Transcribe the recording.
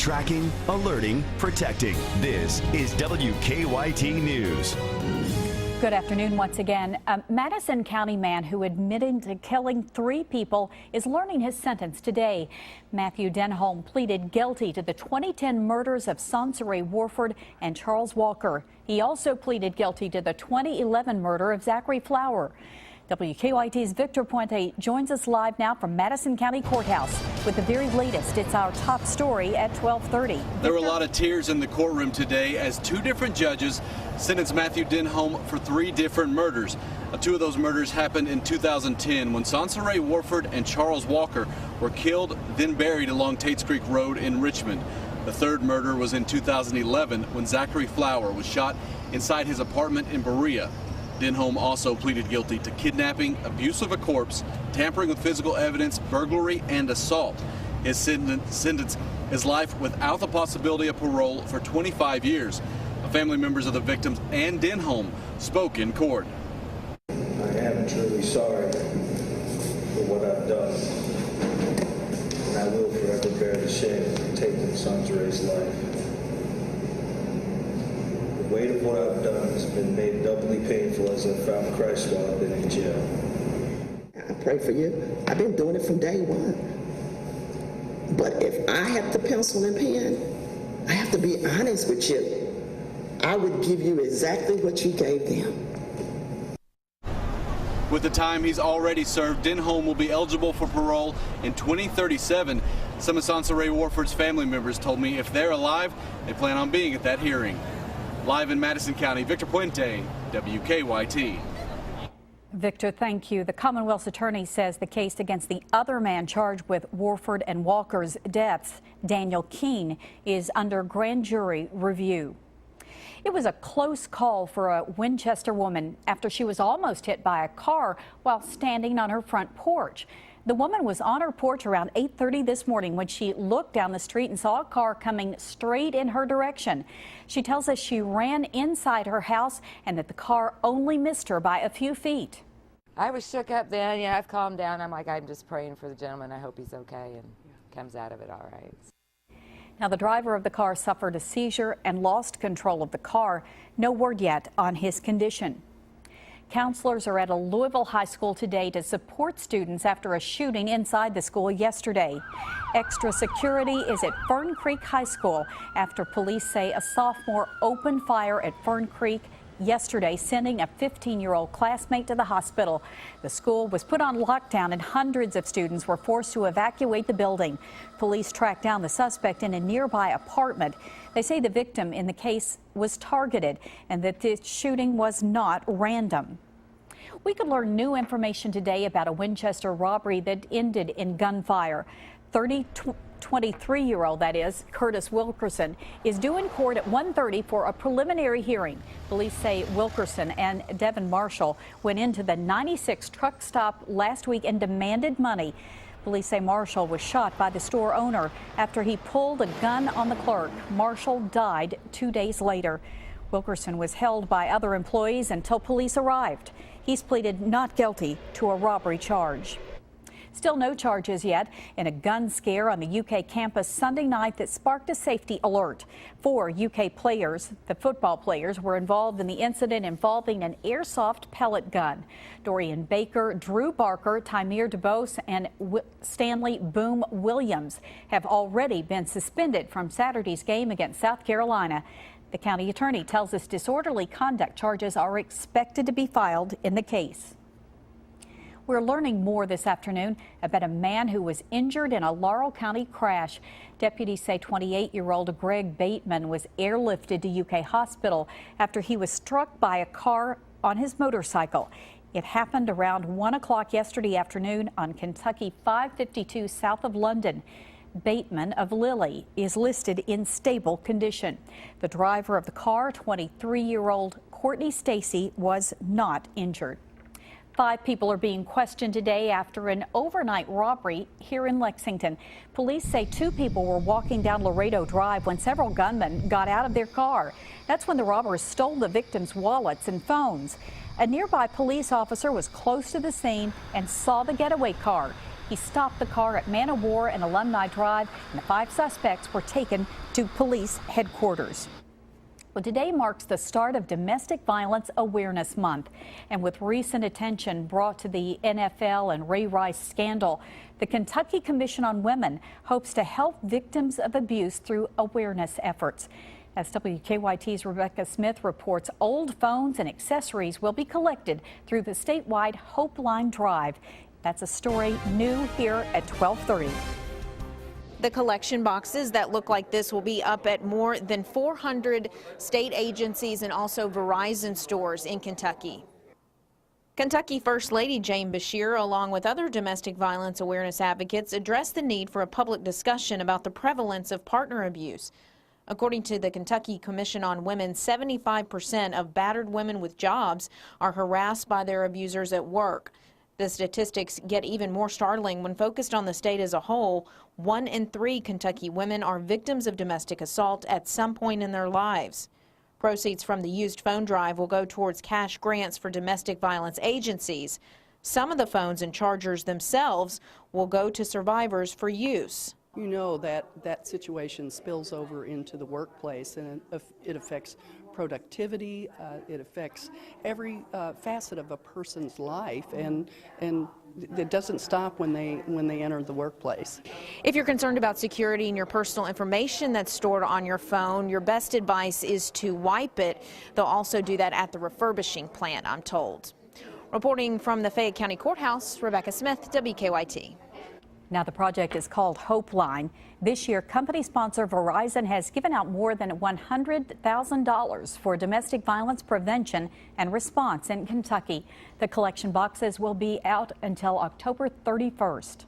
Tracking, alerting, protecting. This is WKYT News. Good afternoon once again. A Madison County man who admitted to killing 3 people is learning his sentence today. Matthew Denholm pleaded guilty to the 2010 murders of Sansaray Warford and Charles Walker. He also pleaded guilty to the 2011 murder of Zachary Flower. WKYT's Victor Puente joins us live now from Madison County Courthouse with the very latest. It's our top story at 12:30. There were a lot of tears in the courtroom today as 2 different judges sentenced Matthew Denholm for 3 different murders. 2 of those murders happened in 2010 when Sansaray Warford and Charles Walker were killed, then buried along Tates Creek Road in Richmond. The 3rd murder was in 2011 when Zachary Flower was shot inside his apartment in Berea. Denholm also pleaded guilty to kidnapping, abuse of a corpse, tampering with physical evidence, burglary, and assault. His sentence is life without the possibility of parole for 25 years. Family members of the victims and Denholm spoke in court. I am truly sorry for what I've done, and I will forever bear the shame of taking Sansaray's life. The weight of what I've done has been made doubly painful as I've found Christ while I've been in jail. I pray for you. I've been doing it from day one. But if I have the pencil and pen, I have to be honest with you. I would give you exactly what you gave them. With the time he's already served, Denholm will be eligible for parole in 2037. Some of Sansaray Warford's family members told me if they're alive, they plan on being at that hearing. Live in Madison County, Victor Puente, WKYT. Victor, thank you. The Commonwealth's attorney says the case against the other man charged with Warford and Walker's deaths, Daniel Keene, is under grand jury review. It was a close call for a Winchester woman after she was almost hit by a car while standing on her front porch. The woman was on her porch around 8:30 this morning when she looked down the street and saw a car coming straight in her direction. She tells us she ran inside her house and that the car only missed her by a few feet. I was shook up then. Yeah, I've calmed down. I'm just praying for the gentleman. I hope he's okay and comes out of it all right. Now, the driver of the car suffered a seizure and lost control of the car. No word yet on his condition. Counselors are at a Louisville high school today to support students after a shooting inside the school yesterday. Extra security is at Fern Creek High School after police say a sophomore opened fire at Fern Creek yesterday, sending a 15-year-old classmate to the hospital. The school was put on lockdown and hundreds of students were forced to evacuate the building. Police tracked down the suspect in a nearby apartment. They say the victim in the case was targeted and that this shooting was not random. We could learn new information today about a Winchester robbery that ended in gunfire. 23-year-old, that is, Curtis Wilkerson, is due in court at 1:30 for a preliminary hearing. Police say Wilkerson and Devin Marshall went into the 96 truck stop last week and demanded money. Police say Marshall was shot by the store owner after he pulled a gun on the clerk. Marshall died 2 days later. Wilkerson was held by other employees until police arrived. He's pleaded not guilty to a robbery charge. Still no charges yet in a gun scare on the UK campus Sunday night that sparked a safety alert. 4 UK players, the football players, were involved in the incident involving an airsoft pellet gun. Dorian Baker, Drew Barker, Tymir DeBose, and Stanley Boom Williams have already been suspended from Saturday's game against South Carolina. The county attorney tells us disorderly conduct charges are expected to be filed in the case. We're learning more this afternoon about a man who was injured in a Laurel County crash. Deputies say 28-year-old Greg Bateman was airlifted to UK hospital after he was struck by a car on his motorcycle. It happened around 1 o'clock yesterday afternoon on Kentucky 552 south of London. Bateman of Lilly is listed in stable condition. The driver of the car, 23-year-old Courtney Stacy, was not injured. 5 people are being questioned today after an overnight robbery here in Lexington. Police say 2 people were walking down Laredo Drive when several gunmen got out of their car. That's when the robbers stole the victims' wallets and phones. A nearby police officer was close to the scene and saw the getaway car. He stopped the car at Man of War and Alumni Drive, and the 5 suspects were taken to police headquarters. Well, today marks the start of Domestic Violence Awareness Month. And with recent attention brought to the NFL and Ray Rice scandal, the Kentucky Commission on Women hopes to help victims of abuse through awareness efforts. As WKYT's Rebecca Smith reports, old phones and accessories will be collected through the statewide Hope Line Drive. That's a story new here at 12:30. The collection boxes that look like this will be up at more than 400 state agencies and also Verizon stores in Kentucky. Kentucky First Lady Jane Beshear, along with other domestic violence awareness advocates, addressed the need for a public discussion about the prevalence of partner abuse. According to the Kentucky Commission on Women, 75% of battered women with jobs are harassed by their abusers at work. The statistics get even more startling when focused on the state as a whole. 1 in 3 Kentucky women are victims of domestic assault at some point in their lives. Proceeds from the used phone drive will go towards cash grants for domestic violence agencies. Some of the phones and chargers themselves will go to survivors for use. You know that situation spills over into the workplace, and it affects productivity, it affects every facet of a person's life, and it doesn't stop when they enter the workplace. If you're concerned about security and your personal information that's stored on your phone, your best advice is to wipe it. They'll also do that at the refurbishing plant, I'm told. Reporting from the Fayette County Courthouse, Rebecca Smith, WKYT. Now, the project is called Hope Line. This year, company sponsor Verizon has given out more than $100,000 for domestic violence prevention and response in Kentucky. The collection boxes will be out until October 31st.